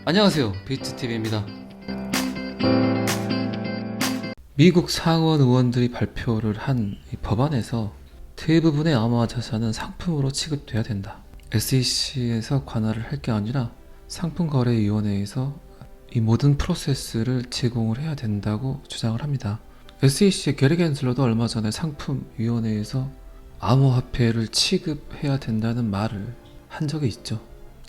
안녕하세요, 비트TV입니다. 미국 상원 의원들이 발표를 한 이 법안에서 대부분의 암호화 자산은 상품으로 취급돼야 된다. SEC에서 관할을 할 게 아니라 상품거래위원회에서 이 모든 프로세스를 제공을 해야 된다고 주장을 합니다. SEC의 게리 겐슬러도 얼마 전에 상품위원회에서 암호화폐를 취급해야 된다는 말을 한 적이 있죠.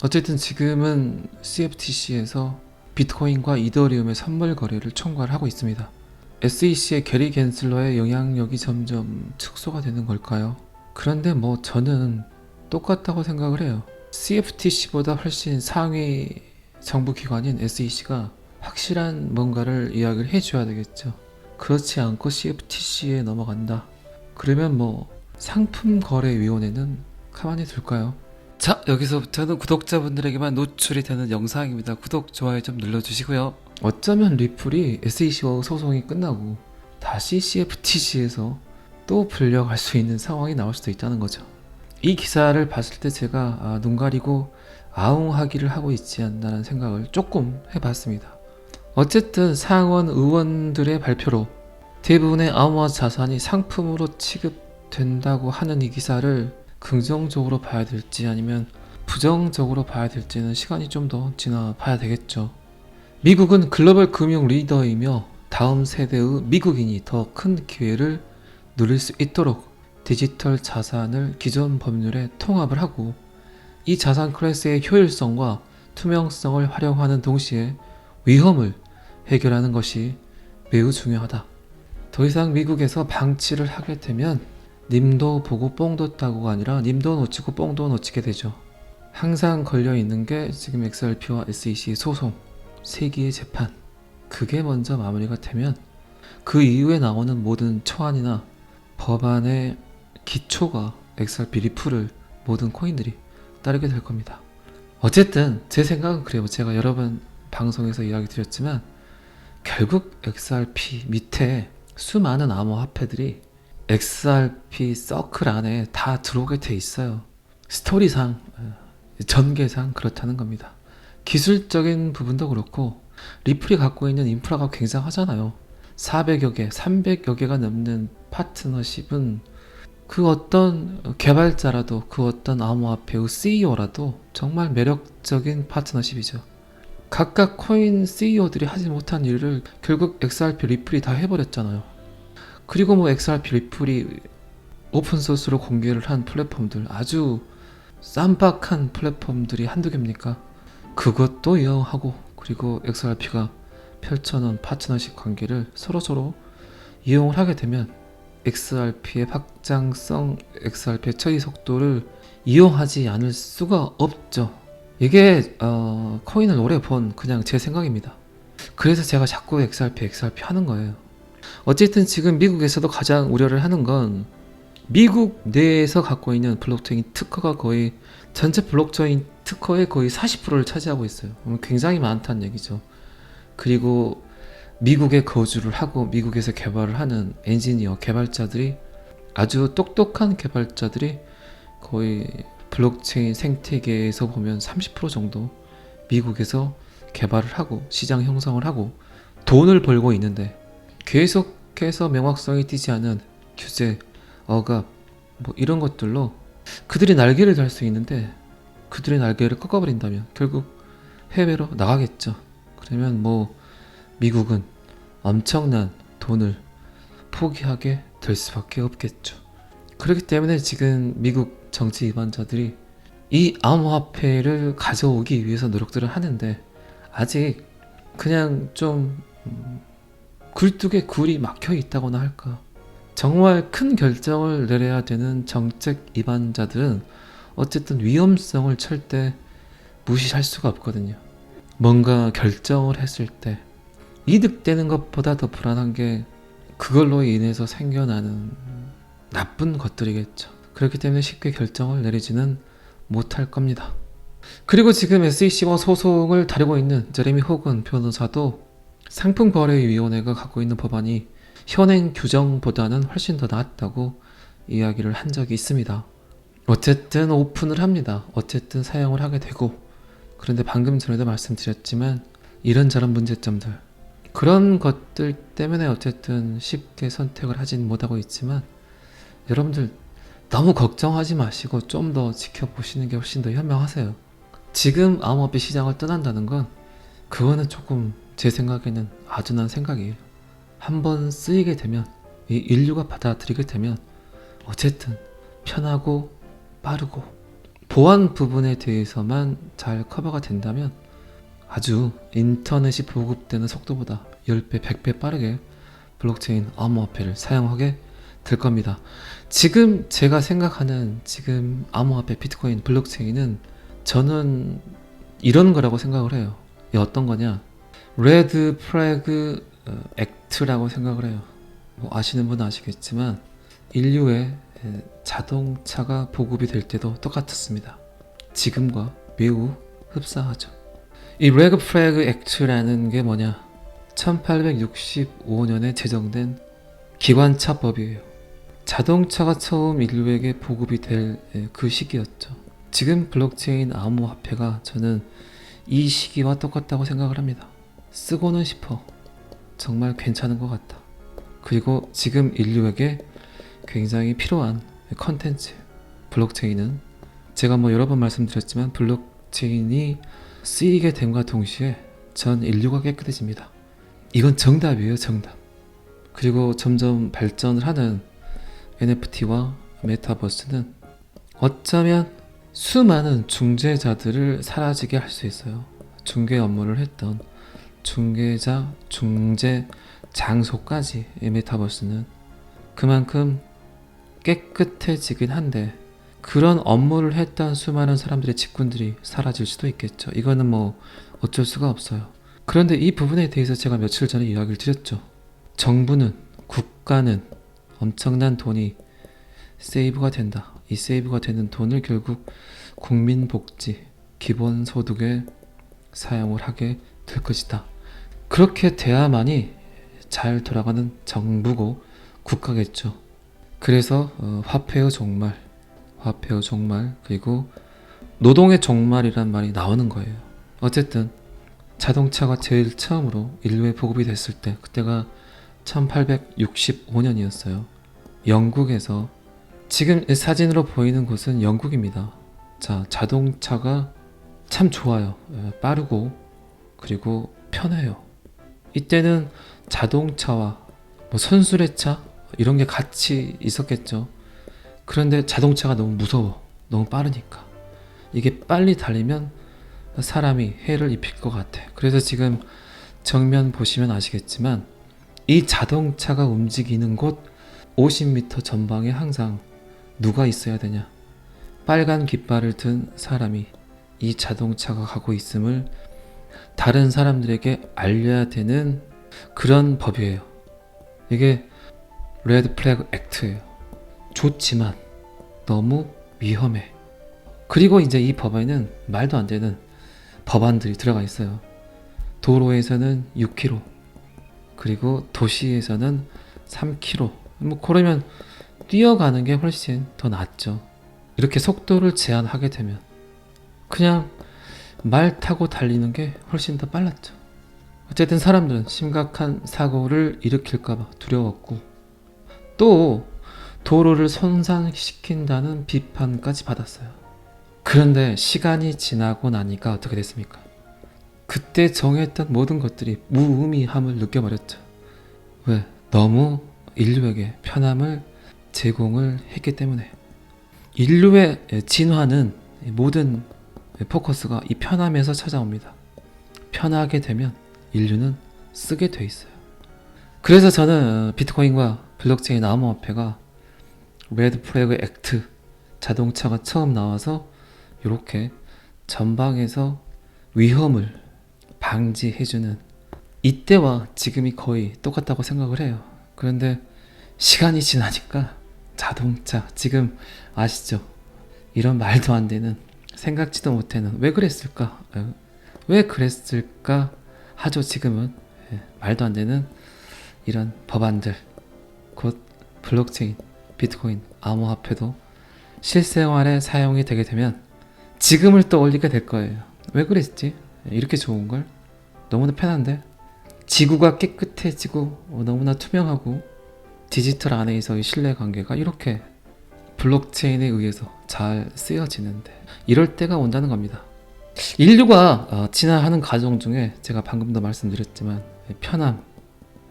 어쨌든 지금은 CFTC에서 비트코인과 이더리움의 선물 거래를 총괄하고 있습니다. SEC의 게리 겐슬러의 영향력이 점점 축소가 되는 걸까요? 그런데 저는 똑같다고 생각을 해요. CFTC보다 훨씬 상위 정부기관인 SEC가 확실한 뭔가를 이야기를 해줘야 되겠죠. 그렇지 않고 CFTC에 넘어간다. 그러면 상품거래위원회는 가만히 둘까요? 자, 여기서부터는 구독자분들에게만 노출이 되는 영상입니다. 구독, 좋아요 좀 눌러주시고요. 어쩌면 리플이 SEC와 소송이 끝나고 다시 CFTC에서 또 불려갈 수 있는 상황이 나올 수도 있다는 거죠. 이 기사를 봤을 때 제가 눈 가리고 아웅하기를 하고 있지 않나라는 생각을 조금 해봤습니다. 어쨌든 상원 의원들의 발표로 대부분의 암호화 자산이 상품으로 취급된다고 하는 이 기사를 긍정적으로 봐야 될지 아니면 부정적으로 봐야 될지는 시간이 좀 더 지나봐야 되겠죠. 미국은 글로벌 금융 리더이며 다음 세대의 미국인이 더 큰 기회를 누릴 수 있도록 디지털 자산을 기존 법률에 통합을 하고 이 자산 클래스의 효율성과 투명성을 활용하는 동시에 위험을 해결하는 것이 매우 중요하다. 더 이상 미국에서 방치를 하게 되면 님도 보고 뽕도 따고가 아니라 님도 놓치고 뽕도 놓치게 되죠. 항상 걸려있는 게 지금 XRP와 SEC 소송 3개의 재판, 그게 먼저 마무리가 되면 그 이후에 나오는 모든 초안이나 법안의 기초가 XRP 리플을 모든 코인들이 따르게 될 겁니다. 어쨌든 제 생각은 그래요. 제가 여러 번 방송에서 이야기 드렸지만 결국 XRP 밑에 수많은 암호화폐들이 XRP 서클 안에 다 들어오게 돼 있어요. 스토리상, 전개상 그렇다는 겁니다. 기술적인 부분도 그렇고 리플이 갖고 있는 인프라가 굉장하잖아요. 400여 개, 300여 개가 넘는 파트너십은 그 어떤 개발자라도 그 어떤 암호화폐의 CEO라도 정말 매력적인 파트너십이죠. 각각 코인 CEO들이 하지 못한 일을 결국 XRP 리플이 다 해버렸잖아요. 그리고 XRP 리플이 오픈소스로 공개를 한 플랫폼들, 아주 쌈박한 플랫폼들이 한두 개입니까? 그것도 이용하고, 그리고 XRP가 펼쳐놓은 파트너십 관계를 서로서로 이용을 하게 되면 XRP의 확장성, XRP의 처리 속도를 이용하지 않을 수가 없죠. 이게 코인을 오래 본 그냥 제 생각입니다. 그래서 제가 자꾸 XRP 하는 거예요. 어쨌든 지금 미국에서도 가장 우려를 하는 건 미국 내에서 갖고 있는 블록체인 특허가 거의 전체 블록체인 특허의 거의 40%를 차지하고 있어요. 굉장히 많다는 얘기죠. 그리고 미국에 거주를 하고 미국에서 개발을 하는 엔지니어 개발자들이, 아주 똑똑한 개발자들이 거의 블록체인 생태계에서 보면 30% 정도 미국에서 개발을 하고 시장 형성을 하고 돈을 벌고 있는데, 계속해서 명확성이 띄지 않은 규제, 억압 이런 것들로 그들이 날개를 달 수 있는데 그들의 날개를 꺾어버린다면 결국 해외로 나가겠죠. 그러면 미국은 엄청난 돈을 포기하게 될 수밖에 없겠죠. 그렇기 때문에 지금 미국 정치 위반자들이 이 암호화폐를 가져오기 위해서 노력들을 하는데 아직 그냥 좀 굴뚝에 굴이 막혀 있다고나 할까. 정말 큰 결정을 내려야 되는 정책 위반자들은 어쨌든 위험성을 절대 무시할 수가 없거든요. 뭔가 결정을 했을 때 이득되는 것보다 더 불안한 게 그걸로 인해서 생겨나는 나쁜 것들이겠죠. 그렇기 때문에 쉽게 결정을 내리지는 못할 겁니다. 그리고 지금 SEC와 소송을 다루고 있는 제레미 호건 변호사도 상품거래위원회가 갖고 있는 법안이 현행 규정보다는 훨씬 더 낫다고 이야기를 한 적이 있습니다. 어쨌든 오픈을 합니다. 어쨌든 사용을 하게 되고, 그런데 방금 전에도 말씀드렸지만 이런저런 문제점들, 그런 것들 때문에 어쨌든 쉽게 선택을 하진 못하고 있지만, 여러분들 너무 걱정하지 마시고 좀 더 지켜보시는 게 훨씬 더 현명하세요. 지금 암호화폐 시장을 떠난다는 건, 그거는 조금 제 생각에는 아둔한 생각이에요. 한번 쓰이게 되면, 이 인류가 받아들이게 되면 어쨌든 편하고 빠르고 보안 부분에 대해서만 잘 커버가 된다면 아주 인터넷이 보급되는 속도보다 10배, 100배 빠르게 블록체인 암호화폐를 사용하게 될 겁니다. 지금 제가 생각하는 지금 암호화폐 비트코인 블록체인은 저는 이런 거라고 생각을 해요. 이 어떤 거냐? 레드 플래그 액트라고 생각을 해요. 뭐 아시는 분은 아시겠지만 인류의 자동차가 보급이 될 때도 똑같았습니다. 지금과 매우 흡사하죠. 이 레드 플래그 액트라는 게 뭐냐? 1865년에 제정된 기관차법이에요. 자동차가 처음 인류에게 보급이 될 그 시기였죠. 지금 블록체인 암호화폐가 저는 이 시기와 똑같다고 생각을 합니다. 쓰고는 싶어. 정말 괜찮은 것 같다. 그리고 지금 인류에게 굉장히 필요한 컨텐츠, 블록체인은 제가 뭐 여러 번 말씀드렸지만 블록체인이 쓰이게 됨과 동시에 전 인류가 깨끗해집니다. 이건 정답이에요, 정답. 그리고 점점 발전을 하는 NFT와 메타버스는 어쩌면 수많은 중재자들을 사라지게 할 수 있어요. 중개 업무를 했던 중개자, 중재 장소까지 이 메타버스는 그만큼 깨끗해지긴 한데, 그런 업무를 했던 수많은 사람들의 직군들이 사라질 수도 있겠죠. 이거는 뭐 어쩔 수가 없어요. 그런데 이 부분에 대해서 제가 며칠 전에 이야기를 드렸죠. 정부는, 국가는 엄청난 돈이 세이브가 된다. 이 세이브가 되는 돈을 결국 국민복지, 기본소득에 사용을 하게 될 것이다. 그렇게 돼야만이 잘 돌아가는 정부고 국가겠죠. 그래서 화폐의 종말, 화폐의 종말, 그리고 노동의 종말이란 말이 나오는 거예요. 어쨌든 자동차가 제일 처음으로 인류에 보급이 됐을 때, 그때가 1865년이었어요. 영국에서, 지금 사진으로 보이는 곳은 영국입니다. 자, 자동차가 참 좋아요. 빠르고 그리고 편해요. 이때는 자동차와 뭐 선수레차 이런 게 같이 있었겠죠. 그런데 자동차가 너무 무서워. 너무 빠르니까. 이게 빨리 달리면 사람이 해를 입힐 것 같아. 그래서 지금 정면 보시면 아시겠지만 이 자동차가 움직이는 곳 50m 전방에 항상 누가 있어야 되냐? 빨간 깃발을 든 사람이 이 자동차가 가고 있음을 다른 사람들에게 알려야 되는 그런 법이에요. 이게 레드 플래그 액트예요. 좋지만 너무 위험해. 그리고 이제 이 법에는 말도 안 되는 법안들이 들어가 있어요. 도로에서는 6km, 그리고 도시에서는 3km. 뭐 그러면 뛰어가는 게 훨씬 더 낫죠. 이렇게 속도를 제한하게 되면 그냥 말 타고 달리는 게 훨씬 더 빨랐죠. 어쨌든 사람들은 심각한 사고를 일으킬까봐 두려웠고, 또 도로를 손상시킨다는 비판까지 받았어요. 그런데 시간이 지나고 나니까 어떻게 됐습니까? 그때 정했던 모든 것들이 무의미함을 느껴버렸죠. 왜? 너무 인류에게 편함을 제공을 했기 때문에. 인류의 진화는 모든 포커스가 이 편함에서 찾아옵니다. 편하게 되면 인류는 쓰게 돼 있어요. 그래서 저는 비트코인과 블록체인 암호화폐가 레드 플래그 액트, 자동차가 처음 나와서 이렇게 전방에서 위험을 방지해주는, 이때와 지금이 거의 똑같다고 생각을 해요. 그런데 시간이 지나니까 자동차, 지금 아시죠? 이런 말도 안 되는, 생각지도 못하는, 왜 그랬을까? 왜 그랬을까? 하죠. 지금은 말도 안 되는 이런 법안들, 곧 블록체인, 비트코인, 암호화폐도 실생활에 사용이 되게 되면 지금을 떠올리게 될 거예요. 왜 그랬지? 이렇게 좋은 걸? 너무나 편한데? 지구가 깨끗해지고 너무나 투명하고 디지털 안에서의 신뢰관계가 이렇게 블록체인에 의해서 잘 쓰여지는데 이럴 때가 온다는 겁니다. 인류가 진화하는 과정 중에 제가 방금도 말씀드렸지만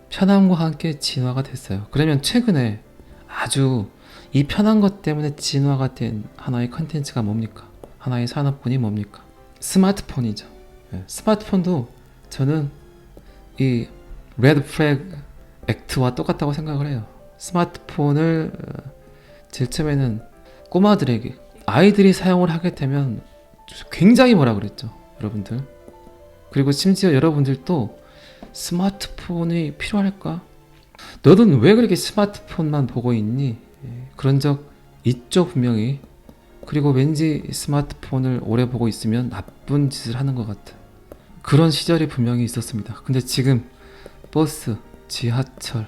편함과 함께 진화가 됐어요. 그러면 최근에 아주 이 편한 것 때문에 진화가 된 하나의 컨텐츠가 뭡니까? 하나의 산업군이 뭡니까? 스마트폰이죠. 스마트폰도 저는 이 레드 플래그 액트와 똑같다고 생각을 해요. 스마트폰을 제일 처음에는 꼬마들에게 아이들이 사용을 하게 되면 굉장히 뭐라 그랬죠, 여러분들. 그리고 심지어 여러분들도 스마트폰이 필요할까? 너는 왜 그렇게 스마트폰만 보고 있니? 그런 적 있죠, 분명히. 그리고 왠지 스마트폰을 오래 보고 있으면 나쁜 짓을 하는 것 같은 그런 시절이 분명히 있었습니다. 근데 지금 버스, 지하철,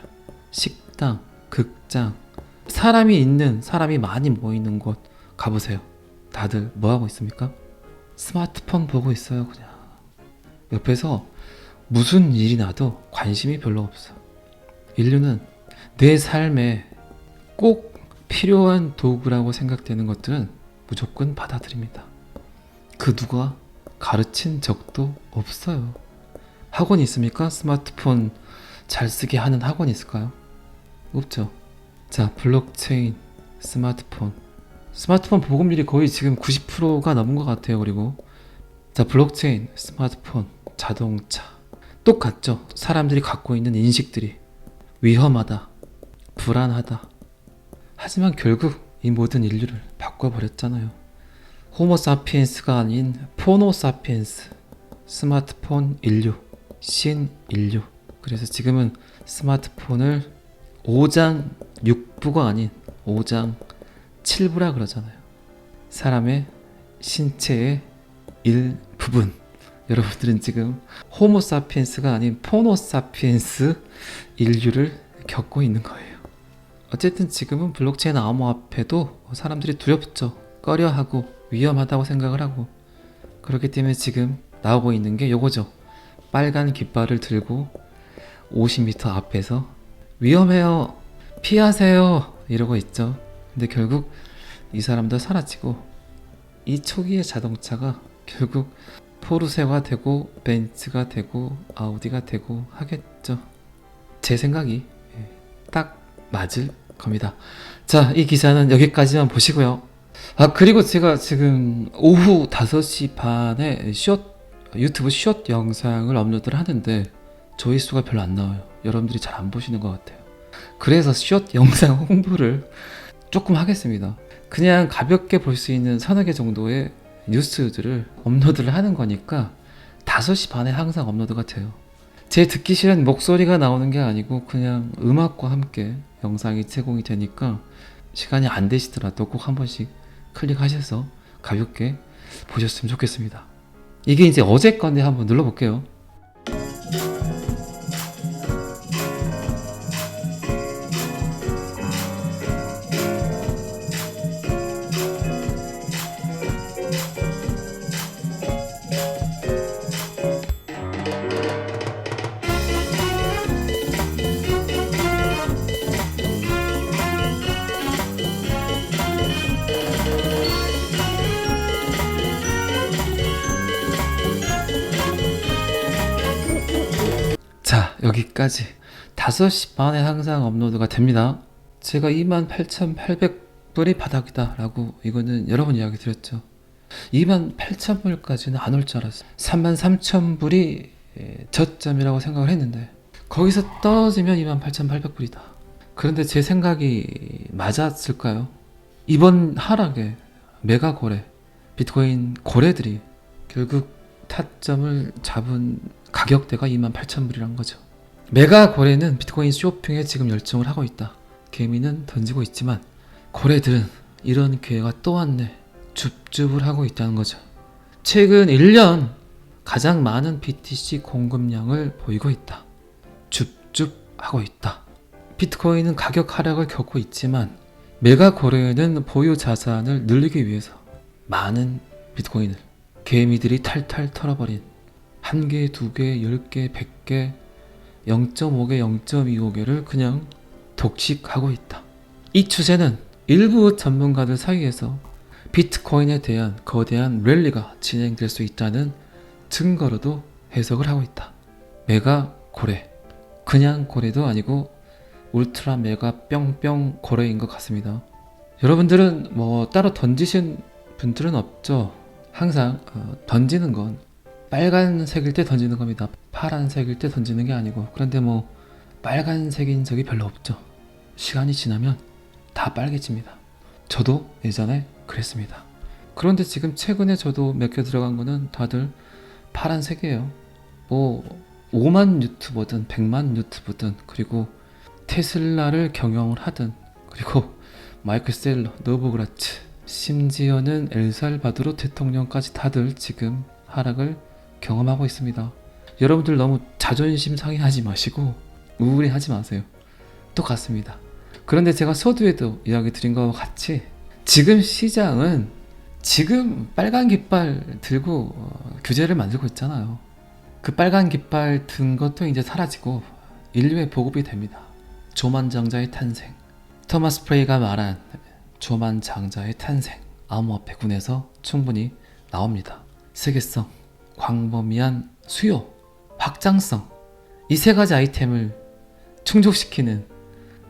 식당, 극장, 사람이 많이 모이는 곳 가보세요. 다들 뭐하고 있습니까? 스마트폰 보고 있어요. 그냥 옆에서 무슨 일이 나도 관심이 별로 없어. 인류는 내 삶에 꼭 필요한 도구라고 생각되는 것들은 무조건 받아들입니다. 그 누가 가르친 적도 없어요. 학원이 있습니까? 스마트폰 잘 쓰게 하는 학원이 있을까요? 없죠. 자, 블록체인, 스마트폰 보급률이 거의 지금 90%가 넘은 것 같아요. 그리고 자, 블록체인, 스마트폰, 자동차 똑같죠. 사람들이 갖고 있는 인식들이 위험하다, 불안하다. 하지만 결국 이 모든 인류를 바꿔버렸잖아요. 호모사피엔스가 아닌 포노사피엔스, 스마트폰 인류, 신인류. 그래서 지금은 스마트폰을 5장 6부가 아닌 5장 7부라 그러잖아요. 사람의 신체의 일부분. 여러분들은 지금 호모사피엔스가 아닌 포노사피엔스 인류를 겪고 있는 거예요. 어쨌든 지금은 블록체인 암호화폐도 사람들이 두렵죠. 꺼려하고 위험하다고 생각을 하고, 그렇기 때문에 지금 나오고 있는 게 요거죠. 빨간 깃발을 들고 50m 앞에서 위험해요, 피하세요 이러고 있죠. 근데 결국 이 사람도 사라지고 이 초기의 자동차가 결국 포르쉐가 되고 벤츠가 되고 아우디가 되고 하겠죠. 제 생각이 딱 맞을 겁니다. 자, 이 기사는 여기까지만 보시고요. 그리고 제가 지금 오후 5시 반에 유튜브 숏 영상을 업로드를 하는데 조회수가 별로 안 나와요. 여러분들이 잘 안 보시는 것 같아요. 그래서 숏 영상 홍보를 조금 하겠습니다. 그냥 가볍게 볼 수 있는 서너 개 정도의 뉴스들을 업로드를 하는 거니까 5시 반에 항상 업로드가 돼요. 제 듣기 싫은 목소리가 나오는 게 아니고 그냥 음악과 함께 영상이 제공이 되니까 시간이 안 되시더라도 꼭 한 번씩 클릭하셔서 가볍게 보셨으면 좋겠습니다. 이게 이제 어제 건데 한번 눌러볼게요. 자, 여기까지 5시 반에 항상 업로드가 됩니다. 제가 28,800불이 바닥이다 라고 이거는 여러 번 이야기 드렸죠. 28,000불까지는 안 올 줄 알았어요. 33,000불이 저점이라고 생각을 했는데 거기서 떨어지면 28,800불이다. 그런데 제 생각이 맞았을까요? 이번 하락에 메가 거래, 비트코인 거래들이 결국 타점을 잡은 가격대가 28,000불이란 거죠. 메가 거래는 비트코인 쇼핑에 지금 열정을 하고 있다. 개미는 던지고 있지만 거래들은 이런 기회가 또 왔네. 줍줍을 하고 있다는 거죠. 최근 1년 가장 많은 BTC 공급량을 보이고 있다. 줍줍하고 있다. 비트코인은 가격 하락을 겪고 있지만 메가 거래는 보유 자산을 늘리기 위해서 많은 비트코인을 개미들이 탈탈 털어버린 1개, 2개, 10개, 100개, 0.5개, 0.25개를 그냥 독식하고 있다. 이 추세는 일부 전문가들 사이에서 비트코인에 대한 거대한 랠리가 진행될 수 있다는 증거로도 해석을 하고 있다. 메가 고래, 그냥 고래도 아니고 울트라 메가 뿅뿅 고래인 것 같습니다. 여러분들은 뭐 따로 던지신 분들은 없죠? 항상 던지는 건 빨간색일 때 던지는 겁니다. 파란색일 때 던지는 게 아니고. 그런데 뭐 빨간색인 적이 별로 없죠. 시간이 지나면 다 빨개집니다. 저도 예전에 그랬습니다. 그런데 지금 최근에 저도 몇 개 들어간 거는 다들 파란색이에요. 뭐 5만 유튜버든 100만 유튜버든, 그리고 테슬라를 경영을 하든, 그리고 마이클 셀러, 노브그라츠, 심지어는 엘살바도르 대통령까지 다들 지금 하락을 경험하고 있습니다. 여러분들 너무 자존심 상해하지 마시고 우울해하지 마세요. 똑같습니다. 그런데 제가 서두에도 이야기 드린 것과 같이 지금 시장은 지금 빨간 깃발 들고 규제를 만들고 있잖아요. 그 빨간 깃발 든 것도 이제 사라지고 인류의 보급이 됩니다. 조만장자의 탄생, 토마스 프레이가 말한 조만장자의 탄생, 암호화폐 군에서 충분히 나옵니다. 세계성, 광범위한 수요, 확장성, 이 세 가지 아이템을 충족시키는,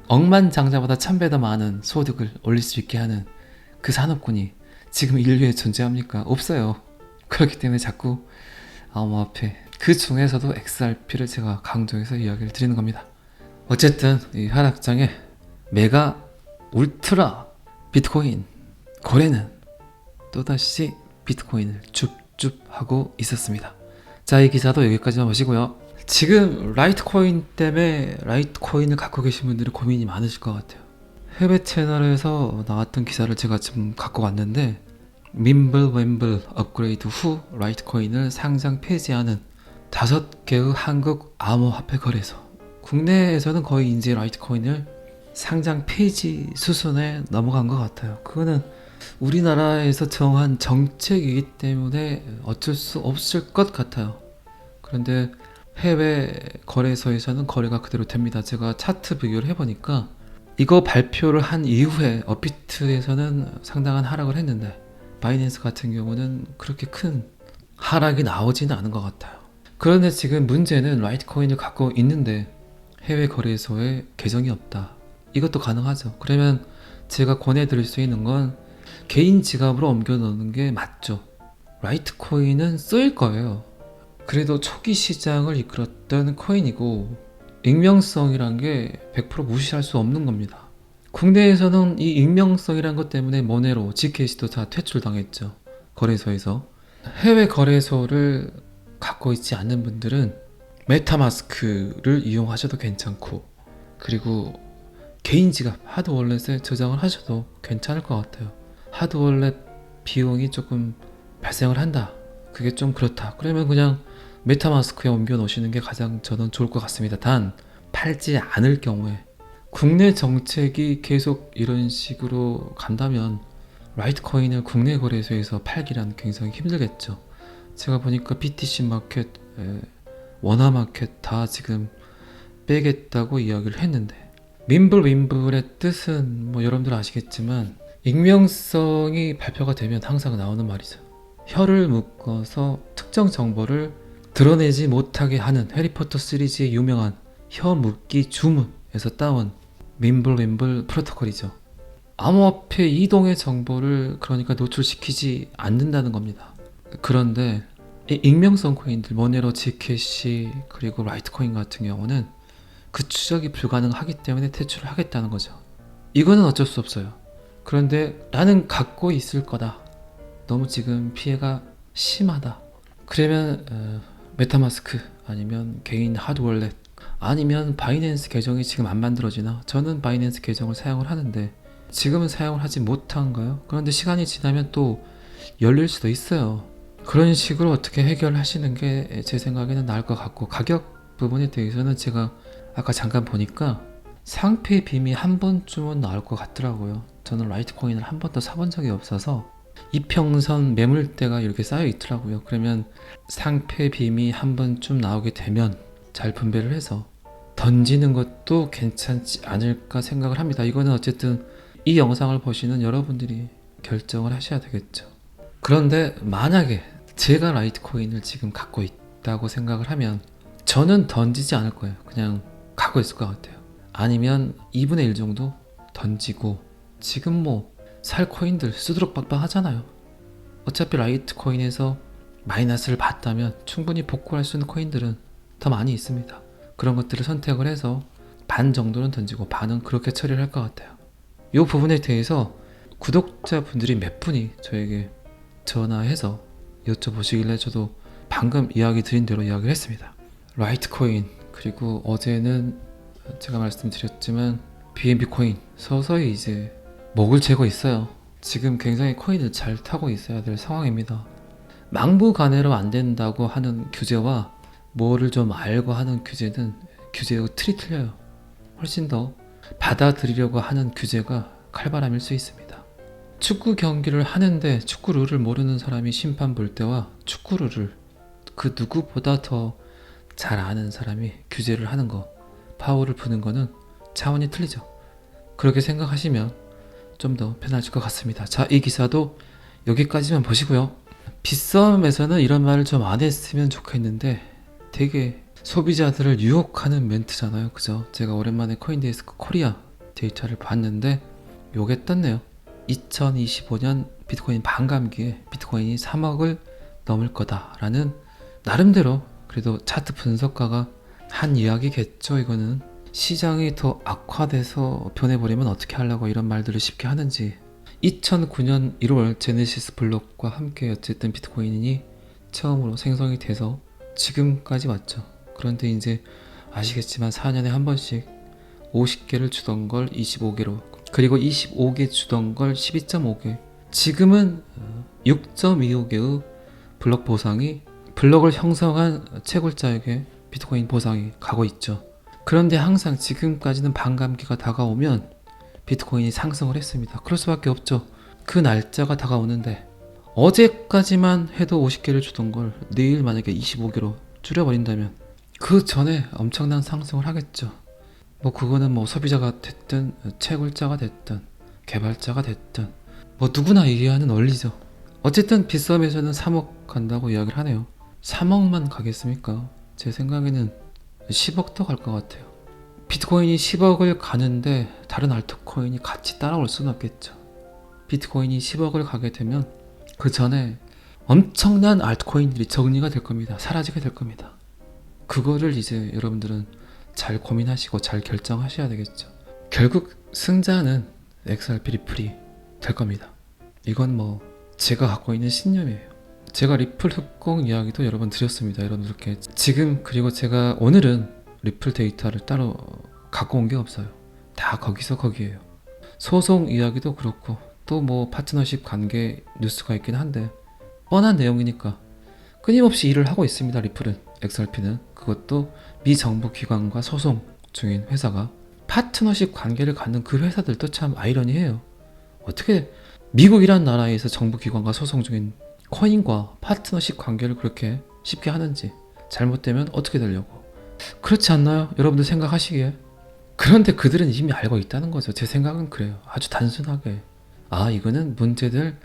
억만장자보다 1000배 더 많은 소득을 올릴 수 있게 하는 그 산업군이 지금 인류에 존재합니까? 없어요. 그렇기 때문에 자꾸 암호화폐, 그 중에서도 XRP를 제가 강조해서 이야기를 드리는 겁니다. 어쨌든 이 하락장에 메가 울트라 비트코인 거래는 또다시 비트코인을 줍줍하고 있었습니다. 자, 이 기사도 여기까지만 보시고요. 지금 라이트코인 때문에 라이트코인을 갖고 계신 분들이 고민이 많으실 것 같아요. 해외 채널에서 나왔던 기사를 제가 지금 갖고 왔는데, 민블 웸블 업그레이드 후 라이트코인을 상장 폐지하는 5개의 한국 암호화폐 거래소. 국내에서는 거의 이제 라이트코인을 상장 폐지 수순에 넘어간 것 같아요. 그거는 우리나라에서 정한 정책이기 때문에 어쩔 수 없을 것 같아요. 그런데 해외 거래소에서는 거래가 그대로 됩니다. 제가 차트 비교를 해보니까 이거 발표를 한 이후에 업비트에서는 상당한 하락을 했는데, 바이낸스 같은 경우는 그렇게 큰 하락이 나오지는 않은 것 같아요. 그런데 지금 문제는 라이트코인을 갖고 있는데 해외 거래소에 계정이 없다. 이것도 가능하죠. 그러면 제가 권해드릴 수 있는 건 개인 지갑으로 옮겨 넣는 게 맞죠. 라이트코인은 쓰일 거예요. 그래도 초기 시장을 이끌었던 코인이고 익명성이란 게 100% 무시할 수 없는 겁니다. 국내에서는 이 익명성이란 것 때문에 모네로, GKC도 다 퇴출당했죠. 거래소에서. 해외 거래소를 갖고 있지 않는 분들은 메타마스크를 이용하셔도 괜찮고, 그리고 개인 지갑 하드월렛에 저장을 하셔도 괜찮을 것 같아요. 하드월렛 비용이 조금 발생을 한다, 그게 좀 그렇다, 그러면 그냥 메타마스크에 옮겨 놓으시는 게 가장 저는 좋을 것 같습니다. 단 팔지 않을 경우에, 국내 정책이 계속 이런 식으로 간다면 라이트코인을 국내 거래소에서 팔기란 굉장히 힘들겠죠. 제가 보니까 BTC 마켓, 원화마켓 다 지금 빼겠다고 이야기를 했는데, 민블 윈블의 뜻은 뭐 여러분들 아시겠지만 익명성이 발표가 되면 항상 나오는 말이죠. 혀를 묶어서 특정 정보를 드러내지 못하게 하는 해리포터 시리즈의 유명한 혀 묶기 주문에서 따온 민블 윈블 프로토콜이죠. 암호화폐 이동의 정보를 그러니까 노출시키지 않는다는 겁니다. 그런데 이 익명성 코인들, 모네로, GKC, 그리고 라이트코인 같은 경우는 그 추적이 불가능하기 때문에 퇴출을 하겠다는 거죠. 이거는 어쩔 수 없어요. 그런데 나는 갖고 있을 거다, 너무 지금 피해가 심하다, 그러면 메타마스크 아니면 개인 하드월렛 아니면 바이낸스 계정이 지금 안 만들어지나? 저는 바이낸스 계정을 사용을 하는데 지금은 사용을 하지 못한가요? 그런데 시간이 지나면 또 열릴 수도 있어요. 그런 식으로 어떻게 해결하시는 게 제 생각에는 나을 것 같고, 가격 부분에 대해서는 제가 아까 잠깐 보니까 상패 빔이 한 번쯤은 나올 것 같더라고요. 저는 라이트코인을 한 번도 사본 적이 없어서 이평선 매물대가 이렇게 쌓여 있더라고요. 그러면 상패 빔이 한 번쯤 나오게 되면 잘 분배를 해서 던지는 것도 괜찮지 않을까 생각을 합니다. 이거는 어쨌든 이 영상을 보시는 여러분들이 결정을 하셔야 되겠죠. 그런데 만약에 제가 라이트코인을 지금 갖고 있다고 생각을 하면 저는 던지지 않을 거예요. 그냥 갖고 있을 것 같아요. 아니면 2분의 1 정도 던지고, 지금 뭐 살 코인들 수두룩박박 하잖아요. 어차피 라이트코인에서 마이너스를 봤다면 충분히 복구할 수 있는 코인들은 더 많이 있습니다. 그런 것들을 선택을 해서 반 정도는 던지고 반은 그렇게 처리를 할 것 같아요. 이 부분에 대해서 구독자분들이 몇 분이 저에게 전화해서 여쭤보시길래 저도 방금 이야기 드린 대로 이야기를 했습니다. 라이트코인, 그리고 어제는 제가 말씀드렸지만 BNB 코인 서서히 이제 목을 재고 있어요. 지금 굉장히 코인을 잘 타고 있어야 될 상황입니다. 막무가내로 안 된다고 하는 규제와 뭐를 좀 알고 하는 규제는 규제의 틀이 틀려요. 훨씬 더 받아들이려고 하는 규제가 칼바람일 수 있습니다. 축구 경기를 하는데 축구 룰을 모르는 사람이 심판 볼 때와 축구 룰을 그 누구보다 더 잘 아는 사람이 규제를 하는 거, 파울을 부는 거는 차원이 틀리죠. 그렇게 생각하시면 좀 더 편하실 것 같습니다. 자, 이 기사도 여기까지만 보시고요. 빗썸에서는 이런 말을 좀 안 했으면 좋겠는데 되게 소비자들을 유혹하는 멘트잖아요. 그죠? 제가 오랜만에 코인데스크 코리아 데이터를 봤는데 요게 떴네요. 2025년 비트코인 반감기에 비트코인이 3억을 넘을 거다라는, 나름대로 그래도 차트 분석가가 한 이야기겠죠. 이거는 시장이 더 악화돼서 변해버리면 어떻게 하려고 이런 말들을 쉽게 하는지. 2009년 1월 제네시스 블록과 함께 어쨌든 비트코인이 처음으로 생성이 돼서 지금까지 왔죠. 그런데 이제 아시겠지만 4년에 한 번씩 50개를 주던 걸 25개로, 그리고 25개 주던 걸 12.5개, 지금은 6.25개의 블록 보상이, 블록을 형성한 채굴자에게 비트코인 보상이 가고 있죠. 그런데 항상 지금까지는 반감기가 다가오면 비트코인이 상승을 했습니다. 그럴 수밖에 없죠. 그 날짜가 다가오는데 어제까지만 해도 50개를 주던 걸 내일 만약에 25개로 줄여버린다면 그 전에 엄청난 상승을 하겠죠. 뭐 그거는 뭐 소비자가 됐든 채굴자가 됐든 개발자가 됐든 뭐 누구나 이해하는 원리죠. 어쨌든 빗썸에서는 3억 간다고 이야기를 하네요. 3억만 가겠습니까? 제 생각에는 10억 더 갈 것 같아요. 비트코인이 10억을 가는데 다른 알트코인이 같이 따라올 수는 없겠죠. 비트코인이 10억을 가게 되면 그 전에 엄청난 알트코인들이 정리가 될 겁니다. 사라지게 될 겁니다. 그거를 이제 여러분들은 잘 고민하시고 잘 결정하셔야 되겠죠. 결국 승자는 XRP 리플이 될 겁니다. 이건 뭐 제가 갖고 있는 신념이에요. 제가 리플 흑공 이야기도 여러 번 드렸습니다. 여러분들께 지금, 그리고 제가 오늘은 리플 데이터를 따로 갖고 온 게 없어요. 다 거기서 거기에요. 소송 이야기도 그렇고 또 뭐 파트너십 관계 뉴스가 있긴 한데 뻔한 내용이니까 끊임없이 일을 하고 있습니다. 리플은, XRP는. 그것도 미정부 기관과 소송 중인 회사가 파트너십 관계를 갖는 그 회사들도 참 아이러니해요. 어떻게 미국이란 나라에서 정부 기관과 소송 중인 코인과 파트너십 관계를 그렇게 쉽게 하는지, 잘못되면 어떻게 되려고. 그렇지 않나요? 여러분들 생각하시기에. 그런데 그들은 이미 알고 있다는 거죠. 제 생각은 그래요. 아주 단순하게 이거는 문제될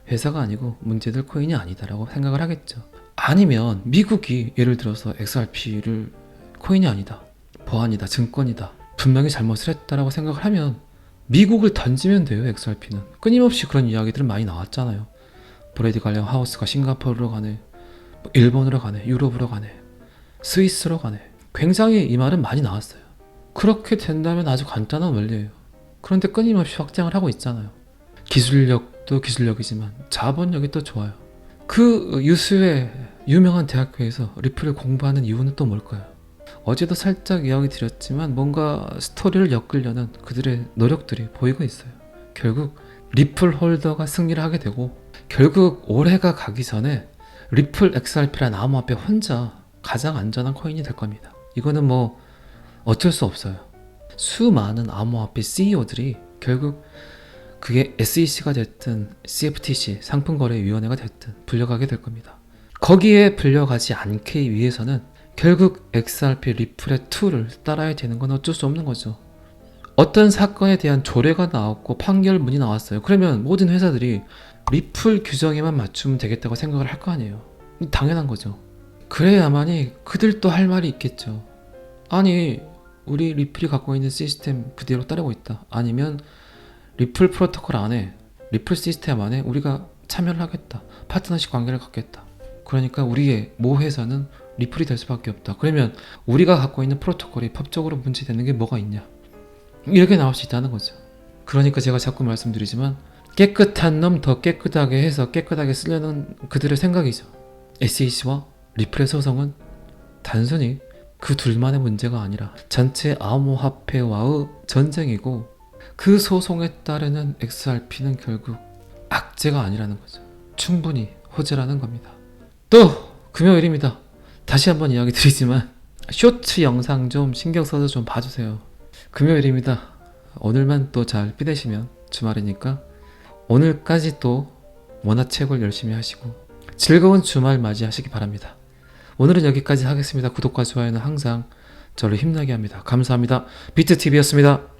회사가 아니고 문제될 코인이 아니다라고 생각을 하겠죠. 아니면 미국이 예를 들어서 XRP를 코인이 아니다, 보안이다, 증권이다, 분명히 잘못을 했다라고 생각을 하면 미국을 던지면 돼요. XRP는 끊임없이 그런 이야기들은 많이 나왔잖아요. 브래디 갈량 하우스가 싱가포르로 가네, 일본으로 가네, 유럽으로 가네, 스위스로 가네. 굉장히 이 말은 많이 나왔어요. 그렇게 된다면 아주 간단한 원리예요. 그런데 끊임없이 확장을 하고 있잖아요. 기술력도 기술력이지만 자본력이 또 좋아요. 그 유수의 유명한 대학교에서 리플을 공부하는 이유는 또 뭘까요? 어제도 살짝 이야기 드렸지만 뭔가 스토리를 엮으려는 그들의 노력들이 보이고 있어요. 결국 리플 홀더가 승리를 하게 되고, 결국 올해가 가기 전에 리플 XRP라는 암호화폐 혼자 가장 안전한 코인이 될 겁니다. 이거는 뭐 어쩔 수 없어요. 수많은 암호화폐 CEO들이 결국 그게 SEC가 됐든 CFTC 상품거래위원회가 됐든 불려가게 될 겁니다. 거기에 불려가지 않기 위해서는 결국 XRP 리플의 2를 따라야 되는 건 어쩔 수 없는 거죠. 어떤 사건에 대한 조례가 나왔고 판결문이 나왔어요. 그러면 모든 회사들이 리플 규정에만 맞추면 되겠다고 생각을 할 거 아니에요. 당연한 거죠. 그래야만이 그들도 할 말이 있겠죠. 아니, 우리 리플이 갖고 있는 시스템 그대로 따르고 있다. 아니면 리플 프로토콜 안에, 리플 시스템 안에 우리가 참여를 하겠다. 파트너십 관계를 갖겠다. 그러니까 우리의 모 회사는 리플이 될 수밖에 없다. 그러면 우리가 갖고 있는 프로토콜이 법적으로 문제되는 게 뭐가 있냐? 이렇게 나올 수 있다는 거죠. 그러니까 제가 자꾸 말씀드리지만 깨끗한 놈 더 깨끗하게 해서 깨끗하게 쓰려는 그들의 생각이죠. SEC와 리플의 소송은 단순히 그 둘만의 문제가 아니라 전체 암호화폐와의 전쟁이고, 그 소송에 따르는 XRP는 결국 악재가 아니라는 거죠. 충분히 호재라는 겁니다. 또 금요일입니다. 다시 한번 이야기 드리지만 쇼츠 영상 좀 신경 써서 좀 봐주세요. 금요일입니다. 오늘만 또 잘 삐대시면 주말이니까 오늘까지 또 원화채굴 열심히 하시고 즐거운 주말 맞이하시기 바랍니다. 오늘은 여기까지 하겠습니다. 구독과 좋아요는 항상 저를 힘나게 합니다. 감사합니다. 비트TV였습니다.